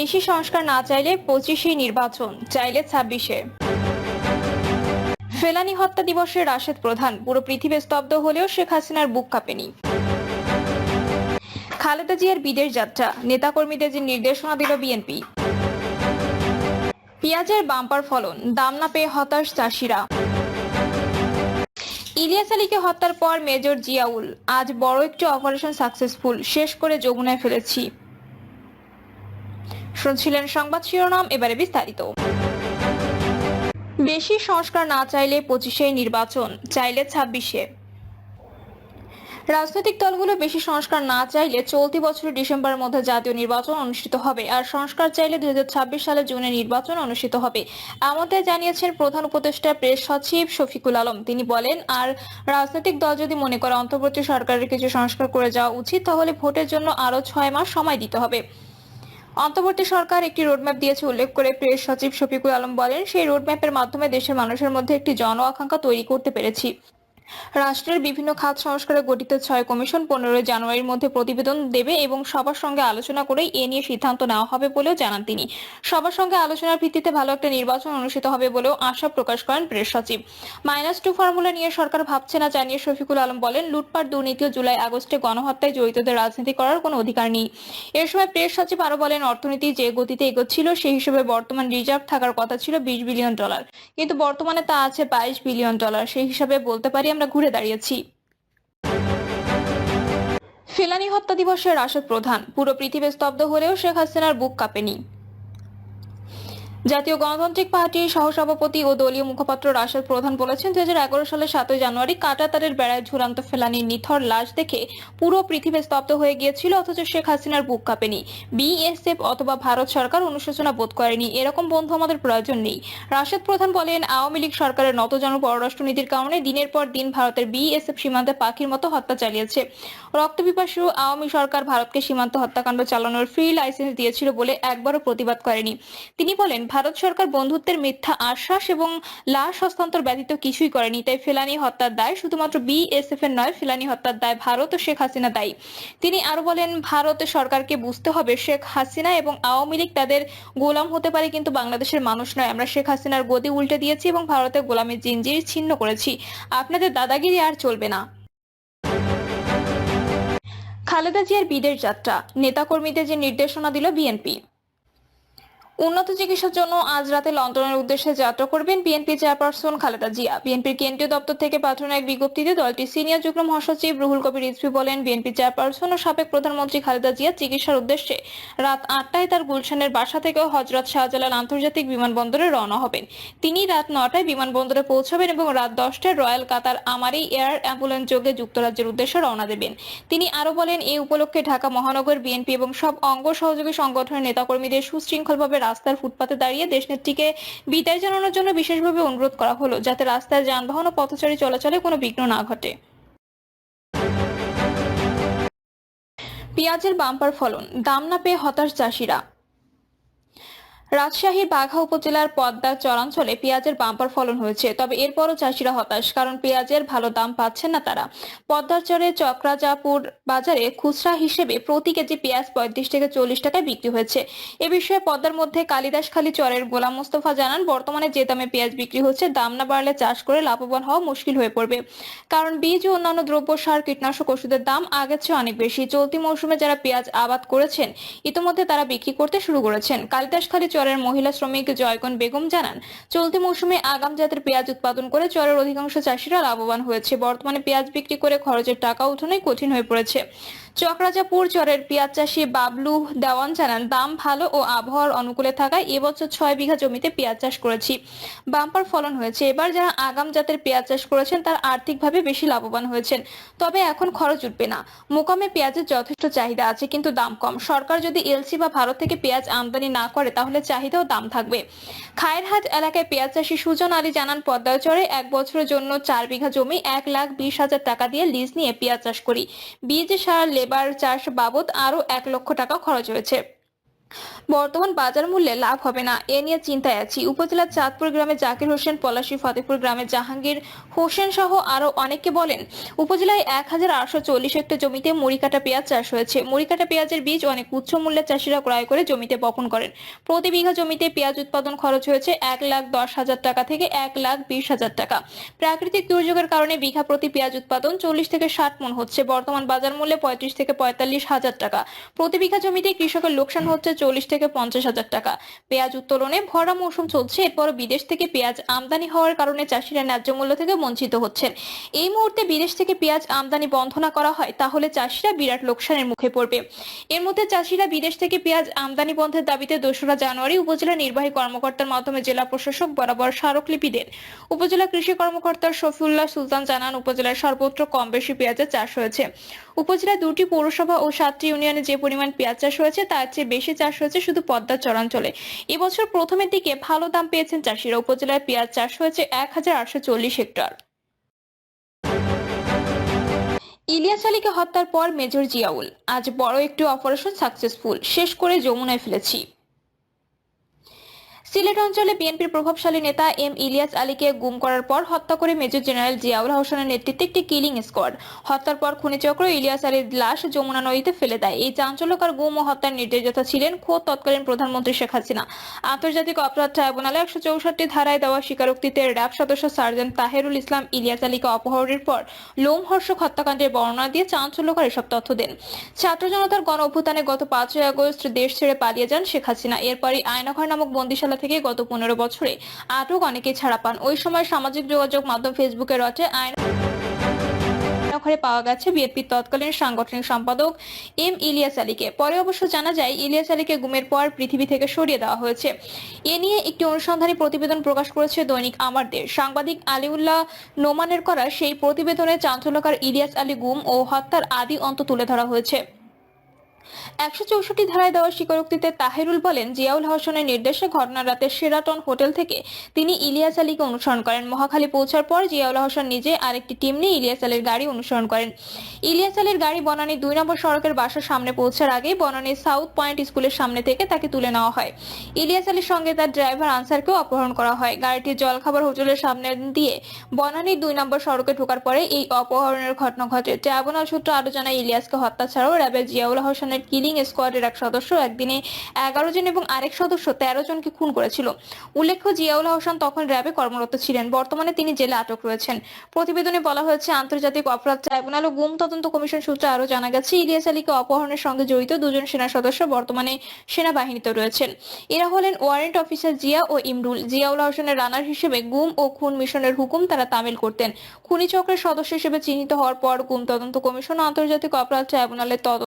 বেশি সংস্কার না চাইলে 25-এ নির্বাচন, চাইলে 26-এ। ফেলানী হত্যা দিবসে রাশেদ প্রধান, পুরো পৃথিবী স্তব্ধ হলেও শেখ হাসিনার বুক কাঁপেনি। খালেদা জিয়ার বিদেশ যাত্রা, নেতাকর্মীদের যে নির্দেশনা দিল বিএনপি। পেঁয়াজের বাম্পার ফলন, দাম না পেয়ে হতাশ চাষিরা। ইলিয়াস আলীকে হত্যার পর মেজর জিয়াউল, আজ বড় একটি অপারেশন সাকসেসফুল, শেষ করে যমুনায় ফেলেছি। শুনছিলেন সংবাদ শিরোনাম, এবারে বিস্তারিত। বেশি সংস্কার না চাইলে 25-এ নির্বাচন, চাইলে 26-এ। রাজনৈতিক দলগুলো বেশি সংস্কার না চাইলে চলতি বছরের ডিসেম্বরের মধ্যে জাতীয় নির্বাচন অনুষ্ঠিত হবে, আর সংস্কার চাইলে 2026 সালে জুনে নির্বাচন অনুষ্ঠিত হবে, এমনটাই জানিয়েছেন প্রধান উপদেষ্টা প্রেস সচিব শফিকুল আলম। তিনি বলেন, আর রাজনৈতিক দল যদি মনে করে অন্তর্বর্তী সরকারের কিছু সংস্কার করে যাওয়া উচিত, তাহলে ভোটের জন্য আরো 6 মাস সময় দিতে হবে। অন্তর্বর্তী সরকার একটি রোডম্যাপ দিয়েছে উল্লেখ করে প্রেস সচিব শফিকুল আলম বলেন, সেই রোডম্যাপের মাধ্যমে দেশের মানুষের মধ্যে একটি জন আকাঙ্ক্ষা তৈরি করতে পেরেছি। রাষ্ট্রের বিভিন্ন খাত সংস্কারে গঠিত 6 কমিশন 15 জানুয়ারির মধ্যে প্রতিবেদন দেবে এবং সবার সঙ্গে আলোচনা করে এ নিয়ে সিদ্ধান্ত নেওয়া হবে বলেও জানান তিনি। সবার সঙ্গে আলোচনার ভিত্তিতে ভালো একটা নির্বাচন অনুষ্ঠিত হবে বলেও আশা প্রকাশ করেন প্রেস সচিব। -2 ফর্মুলা নিয়ে সরকার ভাবছে না জানিয়ে শফিকুল আলম বলেন, লুটপাট, দুর্নীতি ও জুলাই আগস্টে গণহত্যায় জড়িতদের রাজনীতি করার কোনো অধিকার নেই। এর সময় প্রেস সচিব আরো বলেন, অর্থনীতি যে গতিতে এগোচ্ছিল সেই হিসেবে বর্তমান রিজার্ভ থাকার কথা ছিল $20 বিলিয়ন, কিন্তু বর্তমানে তা আছে $22 বিলিয়ন। সেই হিসাবে বলতে পারি আমরা ঘুরে দাঁড়িয়েছি। ফেলানী হত্যা দিবসে রাশেদ প্রধান, পুরো পৃথিবী স্তব্ধ হলেও শেখ হাসিনার বুক কাঁপেনি। জাতীয় গণতান্ত্রিক পার্টির সহসভাপতি ও দলীয় মুখপাত্র রাশেদ প্রধান বলেছেন, 2011 সালের 7 জানুয়ারি কাঁটাতারের বেড়ায় ঝুলন্ত ফেলানীর নিথর লাশ দেখে পুরো পৃথিবী স্তব্ধ হয়ে গিয়েছিল, অথচ শেখ হাসিনার বুক কাঁপেনি। বিএসএফ অথবা ভারত সরকার অনুশোচনা বোধ করেনি, এরকম বন্ধু আমাদের প্রয়োজন নেই। রাশেদ প্রধান বলেন, আওয়ামী লীগ সরকারের নতজানু পররাষ্ট্রনীতির কারণে দিনের পর দিন ভারতের বিএসএফ সীমান্তে পাখির মতো হত্যা চালিয়েছে। রক্তপিপাসু আওয়ামী সরকার ভারতকে সীমান্ত হত্যাকাণ্ড চালানোর ফ্রি লাইসেন্স দিয়েছিল বলে একবারও প্রতিবাদ করেনি। তিনি বলেন, ভারত সরকার বন্ধুত্বের মিথ্যা আশ্বাস এবং লাশ হস্তান্তর ব্যতীত কিছুই করেনি, তাই ফেলানী হত্যার দায় শুধুমাত্র বিএসএফ এর নয়, ফেলানী হত্যার দায় ভারত ও শেখ হাসিনা দায়ী। তিনি আরো বলেন, ভারত সরকারকে বুঝতে হবে, শেখ হাসিনা এবং আওয়ামী লীগ তাদের গোলাম হতে পারে, কিন্তু বাংলাদেশের মানুষ নয়। আমরা শেখ হাসিনার গদি উল্টে দিয়েছি এবং ভারতের গোলামের জিঞ্জির ছিন্ন করেছি। আপনাদের দাদাগিরি আর চলবে না। খালেদা জিয়ার বিদেশ যাত্রা, নেতাকর্মীদের যে নির্দেশনা দিল বিএনপি। উন্নত চিকিৎসার জন্য আজ রাতে লন্ডনের উদ্দেশ্যে যাত্রা করবেন বিএনপি চেয়ারপারসন খালেদা জিয়া। বিএনপির কেন্দ্রীয় দপ্তর থেকে পাঠানো এক বিজ্ঞপ্তিতে দলটির সিনিয়র যুগ্ম মহাসচিব রুহুল কবির রিজভী বলেন, বিএনপি চেয়ারপারসন ও সাবেক প্রধানমন্ত্রী খালেদা জিয়া চিকিৎসার উদ্দেশ্যে রাত 8টায় তার গুলশানের বাসা থেকে হযরত শাহজালাল আন্তর্জাতিক বিমানবন্দরে রওনা হবেন। তিনি রাত 9টায় বিমানবন্দরে পৌঁছাবেন এবং রাত 10টায় রয়্যাল কাতার আমারি এয়ার অ্যাম্বুলেন্স যোগে যুক্তরাজ্যের উদ্দেশ্যে রওনা দেবেন। তিনি আরো বলেন, এই উপলক্ষে ঢাকা মহানগর বিএনপি এবং সব অঙ্গ সহযোগী সংগঠনের নেতাকর্মীদের সুশৃঙ্খলভাবে রাস্তার ফুটপাতে দাঁড়িয়ে দেশনেত্রীকে বিদায় জানানোর জন্য বিশেষভাবে অনুরোধ করা হলো, যাতে রাস্তায় যানবাহন ও পথচারী চলাচলে কোনো বিঘ্ন না ঘটে। পেঁয়াজের বাম্পার ফলন, দাম না পেয়ে হতাশ চাষিরা। রাজশাহীর বাঘা উপজেলার পদ্মার চরাঞ্চলে পেঁয়াজের বাম্পার ফলন হয়েছে, তবে এরপরও চাষিরা হতাশ, কারণ পেঁয়াজের ভালো দাম পাচ্ছেন না তারা। পদ্মার চরে চক্রাজাপুর বাজারে খুচরা হিসেবে প্রতি কেজি পেঁয়াজ 35 থেকে 40 টাকায় বিক্রি হয়েছে। এ বিষয়ে পদ্মার মধ্যে কালিদাসখালী চরের গোলাম মোস্তফা জানান, বর্তমানে যে দামে পেঁয়াজ বিক্রি হচ্ছে, দাম না বাড়লে চাষ করে লাভবান হওয়া মুশকিল হয়ে পড়বে, কারণ বীজ ও অন্যান্য দ্রব্য, সার, কীটনাশক, ওষুধের দাম আগের চেয়ে অনেক বেশি। চলতি মৌসুমে যারা পেঁয়াজ আবাদ করেছেন, ইতিমধ্যে তারা বিক্রি করতে শুরু করেছেন। কালিদাসখালী চরের মহিলা শ্রমিক জয়কন বেগম জানান, চলতি মৌসুমে আগাম জাতের পেঁয়াজ উৎপাদন করে চরের অধিকাংশ চাষিরা লাভবান হয়েছে। বর্তমানে পেঁয়াজ বিক্রি করে খরচের টাকা উঠানোই কঠিন হয়ে পড়েছে। চক্রাজাপুর চরের পেঁয়াজ চাষী বাবলু দেওয়ান জানান, দাম ভালো ও আবহাওয়ার অনুকূলে থাকায় এবছর 6 বিঘা জমিতে পেঁয়াজ চাষ করেছি, বাম্পার ফলন হয়েছে। এবার যারা আগাম জাতের পেঁয়াজ চাষ করেছেন তারা আর্থিকভাবে বেশি লাভবান হয়েছেন, তবে এখন খরচ উঠবে না। মোকামে পেঁয়াজের যথেষ্ট চাহিদা আছে, কিন্তু দাম কম। সরকার যদি এলসি বা ভারত থেকে পেঁয়াজ আমদানি না করে, তাহলে চাহিদাও দাম থাকবে। খায়েরহাট এলাকায় পেঁয়াজ চাষী সুজন আলী জানান, পদ্মায় চরে 1 বছরের জন্য 4 বিঘা জমি 1,20,000 টাকা দিয়ে লিজ নিয়ে পেঁয়াজ চাষ করি। বীজ, সার, লেবার চাষ বাবদ আরো 1 লক্ষ টাকা খরচ হয়েছে। বর্তমান বাজার মূল্যে লাভ হবে না, এ নিয়ে চিন্তায় আছি। উপজেলার চাঁদপুর গ্রামে জাকির হোসেন, পলাশী ফতেপুর গ্রামে জাহাঙ্গীর হোসেন সহ আরো অনেকে বলেন, উপজেলায় 1840 হেক্টর জমিতে মুড়িকাটা পেঁয়াজ চাষ হয়েছে। মুড়িকাটা পেঁয়াজের বীজ অনেক উচ্চ মূল্যে চাষিরা ক্রয় করে জমিতে বপন করেন। প্রতি বিঘা জমিতে পেঁয়াজ উৎপাদন খরচ হয়েছে 1,10,000 টাকা থেকে 1,20,000 টাকা। প্রাকৃতিক দুর্যোগের কারণে বিঘা প্রতি পেঁয়াজ উৎপাদন 40 থেকে 60 মণ হচ্ছে। বর্তমান বাজার মূল্যে 35 থেকে 45,000 টাকা। প্রতি বিঘা জমিতে কৃষকের লোকসান হচ্ছে 40 থেকে 50,000 টাকা। পেঁয়াজ উত্তোলনে ভরা মৌসুম চলছে, এরপর বিদেশ থেকে পেঁয়াজ আমদানি হওয়ার কারণে চাষিরা ন্যায্য মূল্য থেকে বঞ্চিত হচ্ছেন। এই মুহূর্তে বিদেশ থেকে পেঁয়াজ আমদানি বন্ধ না করা হয় তাহলে চাষিরা বিরাট লোকসানের মুখে পড়বে। এর মধ্যে চাষিরা বিদেশ থেকে পেঁয়াজ আমদানি বন্ধের দাবিতে 2রা জানুয়ারি উপজেলা নির্বাহী কর্মকর্তার মাধ্যমে জেলা প্রশাসক বরাবর স্মারকলিপি দেন। উপজেলা কৃষি কর্মকর্তা শফিউল্লাহ সুলতান জানান, উপজেলার সর্বত্র কম বেশি পেঁয়াজের চাষ হয়েছে। উপজেলার 2টি পৌরসভা ও 7টি ইউনিয়নে যে পরিমাণ পেঁয়াজ চাষ হয়েছে তার চেয়ে বেশি চাষ হয়েছে শুধু পদ্মার চরাঞ্চলে। এবছর প্রথমের দিকে ভালো দাম পেয়েছেন চাষিরা। উপজেলায় পেঁয়াজ চাষ হয়েছে 1,840 হেক্টর। ইলিয়াস আলীকে হত্যার পর মেজর জিয়াউল, আজ বড় একটি অপারেশন সাকসেসফুল, শেষ করে যমুনায় ফেলেছি। সিলেট অঞ্চলে বিএনপির প্রভাবশালী নেতা এম ইলিয়াস আলীকে গুম করার পর হত্যা করে মেজর জেনারেল জিয়াউল হোসেনের নেতৃত্বে একটি কিলিং স্কোয়াড। হত্যার পর খুনিচক্র ইলিয়াস আলীর লাশ যমুনা নদীতে ফেলে দেয়। এই চাঞ্চল্যকর গুম ও হত্যার নির্দেশদাতা ছিলেন খোদ তৎকালীন প্রধানমন্ত্রী শেখ হাসিনা। আন্তর্জাতিক অপরাধ ট্রাইব্যুনালে 164 ধারায় দেওয়া স্বীকারোক্তিতে র্যাব সদস্য সার্জেন্ট তাহেরুল ইসলাম ইলিয়াস আলীকে অপহরণের পর লোমহর্ষক হত্যাকাণ্ডের বর্ণনা দিয়ে চাঞ্চল্যকর এসব তথ্য দেন। ছাত্র জনতার গণ অভ্যুত্থানে গত 5ই আগস্ট দেশ ছেড়ে পালিয়ে যান শেখ হাসিনা। এরপরই আয়নাঘর নামক বন্দিশালা থেকে গত 15 বছরে আটক অনেকে ছাড়া পান। ওই সময় সামাজিক যোগাযোগ মাধ্যম ফেসবুকে রটে আয়নাঘরে পাওয়া গেছে বিএনপির তৎকালীন সাংগঠনিক সম্পাদক এম ইলিয়াস আলীকে। পরে অবশ্য জানা যায় ইলিয়াস আলীকে গুমের পর পৃথিবী থেকে সরিয়ে দেওয়া হয়েছে। এ নিয়ে একটি অনুসন্ধানী প্রতিবেদন প্রকাশ করেছে দৈনিক আমার দেশ। সাংবাদিক আলিউল্লাহ নোমানের করা সেই প্রতিবেদনে চাঞ্চল্যকর ইলিয়াস আলী গুম ও হত্যার আদি অন্ত তুলে ধরা হয়েছে। 164 ধারায় দেওয়া স্বীকারোক্তিতে তাহেরুল বলেন, জিয়াউল হোসেনের নির্দেশে ঘটনার রাতে শেরাটন হোটেল থেকে তিনি ইলিয়াস আলীকে অনুসরণ করেন। মহাখালী পৌঁছার পর জিয়াউল হোসেন নিজে আরেকটি টিম নিয়ে ইলিয়াস আলীর গাড়ি অনুসরণ করেন। ইলিয়াস আলীর গাড়ি বনানী 2 নম্বর সড়কের বাসার সামনে পৌঁছার আগেই বনানী সাউথ পয়েন্ট স্কুলের সামনে থেকে তাকে তুলে নেওয়া হয়। ইলিয়াস আলীর সঙ্গে তার ড্রাইভার আনসারকেও অপহরণ করা হয়। গাড়িটি জলখাবার হোটেলের সামনে দিয়ে বনানী 2 নম্বর সড়কে ঢোকার পরে এই অপহরণের ঘটনা ঘটে। ট্রাইব্যুনাল সূত্র আরো জানায়, ইলিয়াসকে হত্যা ছাড়াও র্যাবের জিয়াউল হোসেনের কিলিং স্কোয়াডের এক সদস্য একদিনে 11 জন এবং আরেক সদস্য 13 জনকে খুন করেছিল। উল্লেখ্য, জিয়াউল হোসেন তখন র্যাবে কর্মরত ছিলেন। বর্তমানে তিনি জেলে আটক রয়েছেন। প্রতিবেদনে বলা হয়েছে, আন্তর্জাতিক অপরাধ ট্রাইব্যুনাল ও গুম তদন্ত কমিশন সূত্রে আরো জানা গেছে, ইলিয়াস আলীকে অপহরণের সঙ্গে জড়িত 2 জন সেনা সদস্য বর্তমানে সেনাবাহিনীতে রয়েছেন। এরা হলেন ওয়ারেন্ট অফিসার জিয়া ও ইমরুল। জিয়াউল হোসেনের রানার হিসেবে গুম ও খুন মিশনের হুকুম তারা তামিল করতেন। খুনি চক্রের সদস্য হিসেবে চিহ্নিত হওয়ার পর গুম তদন্ত কমিশন ও আন্তর্জাতিক অপরাধ ট্রাইব্যুনালের